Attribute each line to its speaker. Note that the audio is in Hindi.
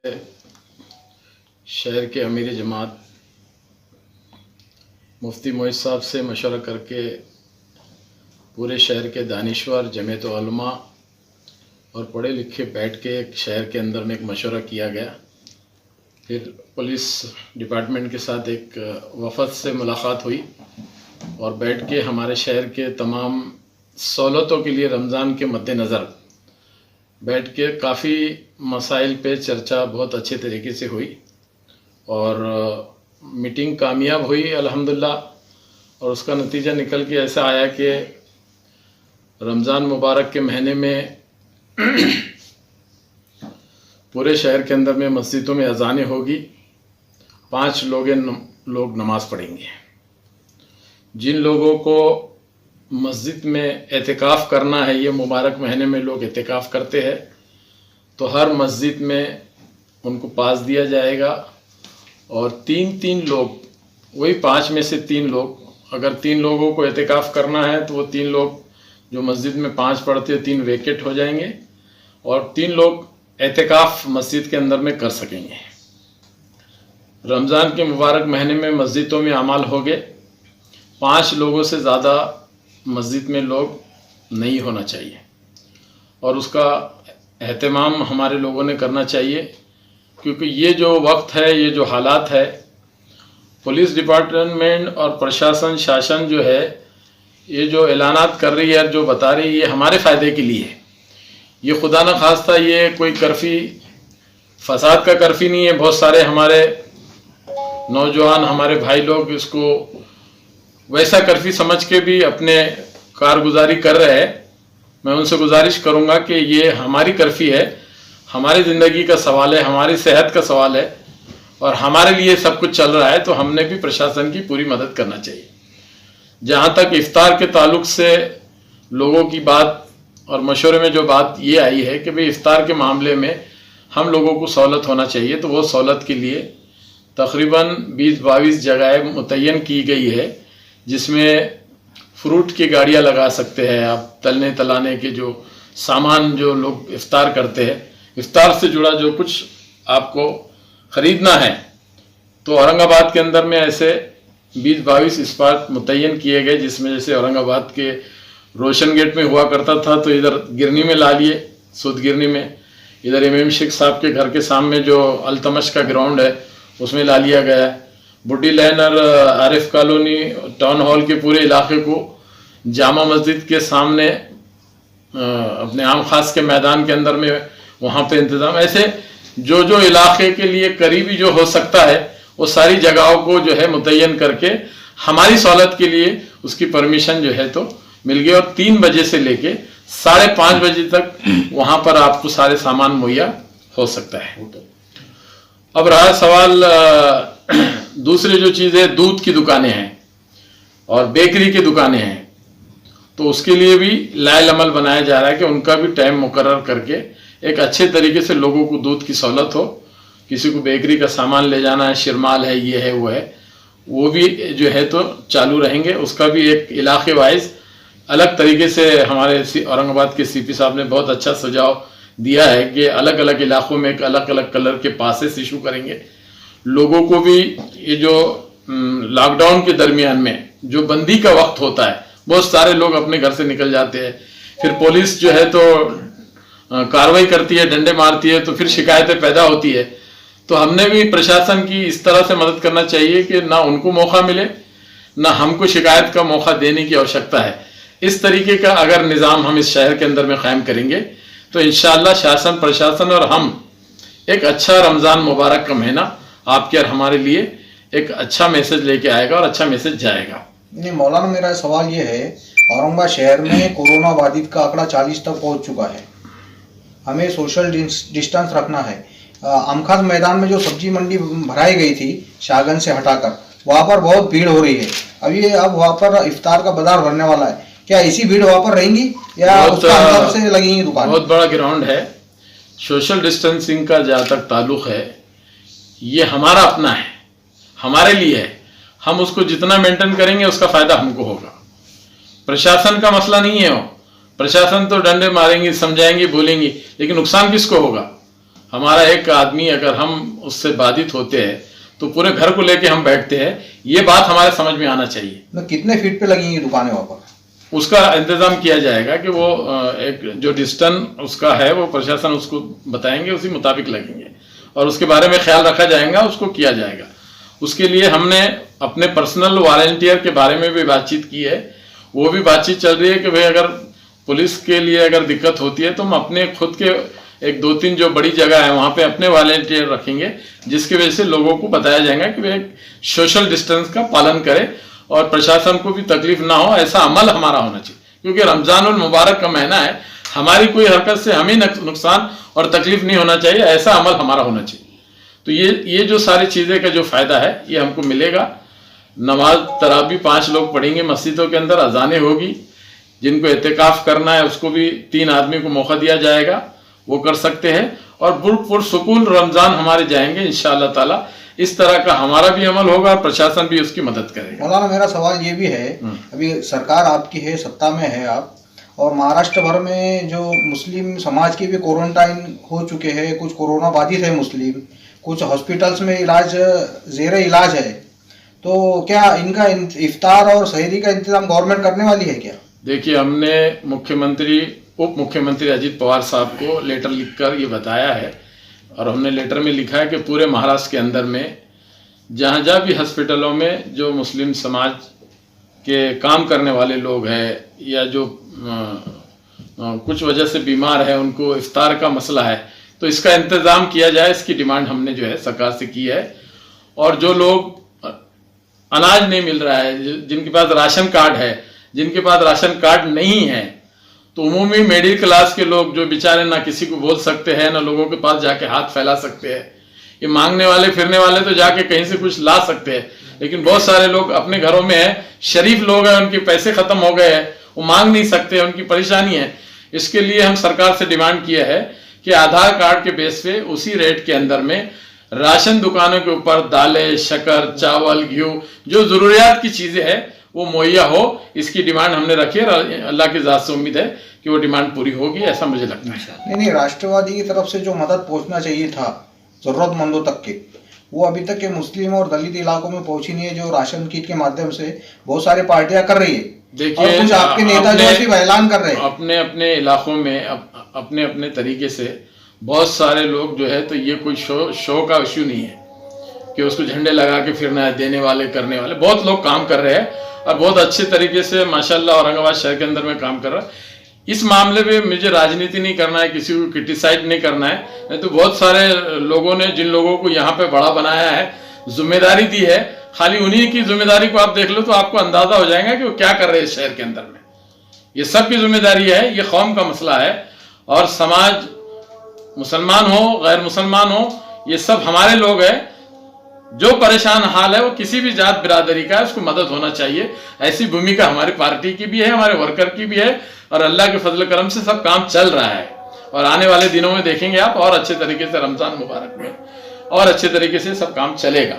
Speaker 1: शहर के अमीर जमात मुफ्ती मोइज़ साहब से मशवरा करके पूरे शहर के दानिश्वर जमीयत उलमा और पढ़े लिखे बैठ के एक शहर के अंदर में एक मशवरा किया गया। फिर पुलिस डिपार्टमेंट के साथ एक वफद से मुलाकात हुई और बैठ के हमारे शहर के तमाम सहूलतों के लिए रमज़ान के मद्देनज़र बैठ के काफ़ी मसाइल पे चर्चा बहुत अच्छे तरीके से हुई और मीटिंग कामयाब हुई अल्हम्दुलिल्लाह। और उसका नतीजा निकल के ऐसा आया कि रमज़ान मुबारक के महीने में पूरे शहर के अंदर में मस्जिदों में अज़ानें होगी, 5 लोग नमाज़ पढ़ेंगे। जिन लोगों को मस्जिद में एतिकाफ़ करना है, ये मुबारक महीने में लोग एतिकाफ़ करते हैं, तो हर मस्जिद में उनको पास दिया जाएगा और 3 लोग, वही 5 में से 3 लोग, अगर 3 लोगों को एतिकाफ़ करना है तो वो 3 लोग जो मस्जिद में 5 पढ़ते हैं 3 वेकेट हो जाएंगे और 3 लोग एतिकाफ़ मस्जिद के अंदर में कर सकेंगे। रमज़ान के मुबारक महीने में मस्जिदों में अमाल हो गए, 5 लोगों से ज़्यादा मस्जिद में लोग नहीं होना चाहिए और उसका एहतमाम हमारे लोगों ने करना चाहिए, क्योंकि ये जो वक्त है, ये जो हालात है, पुलिस डिपार्टमेंट और प्रशासन शासन जो है, ये जो ऐलानात कर रही है, जो बता रही है, ये हमारे फ़ायदे के लिए है। ये खुदा न खास्ता ये कोई कर्फ़ी फसाद का कर्फ़ी नहीं है। बहुत सारे हमारे नौजवान, हमारे भाई लोग इसको वैसा कर्फ़ी समझ के भी अपने कारगुजारी कर रहे हैं। मैं उनसे गुजारिश करूंगा कि ये हमारी कर्फ़ी है, हमारी ज़िंदगी का सवाल है, हमारी सेहत का सवाल है और हमारे लिए सब कुछ चल रहा है, तो हमने भी प्रशासन की पूरी मदद करना चाहिए। जहाँ तक इफ्तार के ताल्लुक से लोगों की बात और मशवरे में जो बात ये आई है कि भाई इफ्तार के मामले में हम लोगों को सहूलत होना चाहिए, तो वो सहूलत के लिए तकरीबन 20-22 जगह मुतय्यन की गई है, जिसमें फ्रूट की गाड़ियाँ लगा सकते हैं आप, तलने तलाने के जो सामान जो लोग इफ्तार करते हैं, इफ्तार से जुड़ा जो कुछ आपको ख़रीदना है, तो औरंगाबाद के अंदर में ऐसे 20-22 स्पॉट मुतय्यन किए गए, जिसमें जैसे औरंगाबाद के रोशन गेट में हुआ करता था तो इधर गिरनी में ला लिए, सूद गिरनी में, इधर इमाम शेख साहब के घर के सामने जो अल्तमश का ग्राउंड है उसमें ला लिया गया है। बुड्डी लाइन और आरिफ कॉलोनी टाउन हॉल के पूरे इलाके को जामा मस्जिद के सामने अपने आम खास के मैदान के अंदर में वहाँ पे इंतज़ाम, ऐसे जो जो इलाके के लिए करीबी जो हो सकता है वो सारी जगहों को जो है मुतय्यन करके हमारी सहूलत के लिए उसकी परमिशन जो है तो मिल गई और 3 बजे से लेके 5:30 बजे तक वहाँ पर आपको सारे सामान मुहैया हो सकता है। अब रहा सवाल दूसरी जो चीज़ें, दूध की दुकानें हैं और बेकरी की दुकानें हैं, तो उसके लिए भी लायल अमल बनाया जा रहा है कि उनका भी टाइम मुकर्रर करके एक अच्छे तरीके से लोगों को दूध की सहूलत हो। किसी को बेकरी का सामान ले जाना है, शिरमाल है, ये है, वो है, वो भी जो है तो चालू रहेंगे। उसका भी एक इलाके वाइज अलग तरीके से हमारे औरंगाबाद के सीपी साहब ने बहुत अच्छा सुझाव दिया है कि अलग अलग इलाकों में एक अलग अलग कलर के पासेस इशू करेंगे। लोगों को भी ये जो लॉकडाउन के दरमियान में जो बंदी का वक्त होता है, बहुत सारे लोग अपने घर से निकल जाते हैं, फिर पुलिस जो है तो कार्रवाई करती है, डंडे मारती है, तो फिर शिकायतें पैदा होती है। तो हमने भी प्रशासन की इस तरह से मदद करना चाहिए कि ना उनको मौका मिले, ना हमको शिकायत का मौका देने की आवश्यकता है। इस तरीके का अगर निज़ाम हम इस शहर के अंदर में कायम करेंगे तो इंशाअल्लाह शासन, प्रशासन और हम एक अच्छा रमज़ान मुबारक का महीना आपके और हमारे लिए एक अच्छा मैसेज लेके आएगा और अच्छा मैसेज जाएगा।
Speaker 2: नहीं मौलाना, मेरा सवाल ये है, औरंगाबाद शहर में कोरोना बाधित का आंकड़ा 40 तक पहुंच चुका है, हमें सोशल डिस्टेंस रखना है। आमखास मैदान में जो सब्जी मंडी भराई गई थी शाहगंज से हटाकर, वहाँ पर बहुत भीड़ हो रही है। अब वहाँ पर इफ्तार का बाजार भरने वाला है, क्या इसी भीड़ वहाँ पर रहेंगी या उसका अंदर से लगेंगी दुकान?
Speaker 1: बहुत बड़ा ग्राउंड है। सोशल डिस्टेंसिंग का जहाँ तक ताल्लुक है, ये हमारा अपना है, हमारे लिए है। हम उसको जितना मेंटेन करेंगे उसका फायदा हमको होगा। प्रशासन का मसला नहीं है वो, प्रशासन तो डंडे मारेंगी, समझाएंगी, बोलेंगी, लेकिन नुकसान किसको होगा? हमारा एक आदमी अगर हम उससे बाधित होते हैं तो पूरे घर को लेके हम बैठते हैं, ये बात हमारे समझ में आना चाहिए।
Speaker 2: तो कितने फीट पे लगेंगी दुकानें वहाँ पर?
Speaker 1: उसका इंतजाम किया जाएगा कि वो एक जो डिस्टेंस उसका है वो प्रशासन उसको बताएंगे, उसी मुताबिक लगेंगे और उसके बारे में ख्याल रखा जाएगा, उसको किया जाएगा। उसके लिए हमने अपने पर्सनल वॉलंटियर के बारे में भी बातचीत की है। वो भी बातचीत चल रही है कि भाई अगर पुलिस के लिए अगर दिक्कत होती है तो हम अपने खुद के एक 2-3 जो बड़ी जगह है वहाँ पे अपने वॉलंटियर रखेंगे, जिसकी वजह से लोगों को बताया जाएगा कि वे सोशल डिस्टेंस का पालन करें और प्रशासन को भी तकलीफ ना हो, ऐसा अमल हमारा होना चाहिए। क्योंकि रमजानुल मुबारक का महीना है, हमारी कोई हरकत से हमें नुकसान और तकलीफ नहीं होना चाहिए, ऐसा अमल हमारा होना चाहिए। तो ये जो सारी चीज़ें का जो फ़ायदा है ये हमको मिलेगा। नमाज तरावी 5 लोग पढ़ेंगे मस्जिदों के अंदर, अजानें होगी। जिनको एहतिकाफ करना है उसको भी 3 आदमी को मौका दिया जाएगा, वो कर सकते हैं और पुरसुकून रमज़ान हमारे जाएंगे इंशाअल्लाह ताला। इस तरह का हमारा भी अमल होगा और प्रशासन भी उसकी मदद करेगा।
Speaker 2: मौलाना मेरा सवाल ये भी है, अभी सरकार आपकी है, सत्ता में है आप, और महाराष्ट्र भर में जो मुस्लिम समाज के भी क्वारंटाइन हो चुके हैं, कुछ कोरोना बाधित है मुस्लिम, कुछ हॉस्पिटल्स में जेर इलाज है, तो क्या इनका इफ्तार और सहरी का इंतजाम गवर्नमेंट करने वाली है क्या?
Speaker 1: देखिए, हमने उप मुख्यमंत्री अजित पवार साहब को लेटर लिखकर ये बताया है और हमने लेटर में लिखा है कि पूरे महाराष्ट्र के अंदर में जहाँ भी हॉस्पिटलों में जो मुस्लिम समाज के काम करने वाले लोग हैं या जो कुछ वजह से बीमार है, उनको इफ्तार का मसला है, तो इसका इंतज़ाम किया जाए। इसकी डिमांड हमने जो है सरकार से की है। और जो लोग अनाज नहीं मिल रहा है, जिनके पास राशन कार्ड है, जिनके पास राशन कार्ड नहीं है, तो उमूमी मिडिल क्लास के लोग जो बेचारे ना किसी को बोल सकते हैं, ना लोगों के पास जाके हाथ फैला सकते हैं, ये मांगने वाले फिरने वाले तो जाके कहीं से कुछ ला सकते हैं, लेकिन बहुत सारे लोग अपने घरों में है, शरीफ लोग हैं, उनके पैसे खत्म हो गए हैं, वो मांग नहीं सकते, उनकी परेशानी है। इसके लिए हम सरकार से डिमांड किया है कि आधार कार्ड के बेस पे उसी रेट के अंदर में राशन दुकानों के ऊपर दालें, शक्कर, चावल, घी, जो जरूरियात की चीजें हैं वो मुहैया हो। इसकी डिमांड हमने रखी है और अल्लाह की ज़ात से उम्मीद है कि वो डिमांड पूरी होगी, ऐसा मुझे लगता है।
Speaker 2: नहीं, राष्ट्रवादी की तरफ से जो मदद पहुंचना चाहिए था जरूरतमंदों तक के, वो अभी तक के मुस्लिम और दलित इलाकों में पहुंची नहीं है, जो राशन किट के माध्यम से बहुत सारी पार्टियां कर रही है।
Speaker 1: देखिए,
Speaker 2: कुछ आपके नेता जो सिर्फ ऐलान कर रहे हैं
Speaker 1: अपने अपने इलाकों में अपने अपने तरीके से। बहुत सारे लोग जो है, तो ये कोई शो का इश्यू नहीं है कि उसको झंडे लगा के फिरना है, देने वाले करने वाले बहुत लोग काम कर रहे हैं और बहुत अच्छे तरीके से माशाल्लाह औरंगाबाद शहर के अंदर में काम कर रहा है। इस मामले में मुझे राजनीति नहीं करना है, किसी को क्रिटिसाइड नहीं करना है, नहीं तो बहुत सारे लोगों ने जिन लोगों को यहाँ पे बड़ा बनाया है, जिम्मेदारी दी है, खाली उन्हीं की जिम्मेदारी को आप देख लो तो आपको अंदाजा हो जाएगा कि वो क्या कर रहे हैं शहर के अंदर में। ये सबकी जिम्मेदारी है, ये कौम का मसला है और समाज, मुसलमान हो गैर मुसलमान हो, ये सब हमारे लोग हैं। जो परेशान हाल है वो किसी भी जात बिरादरी का है, उसको मदद होना चाहिए। ऐसी भूमिका हमारी पार्टी की भी है, हमारे वर्कर की भी है और अल्लाह के फजल करम से सब काम चल रहा है। और आने वाले दिनों में देखेंगे आप और अच्छे तरीके से रमजान मुबारक में और अच्छे तरीके से सब काम चलेगा।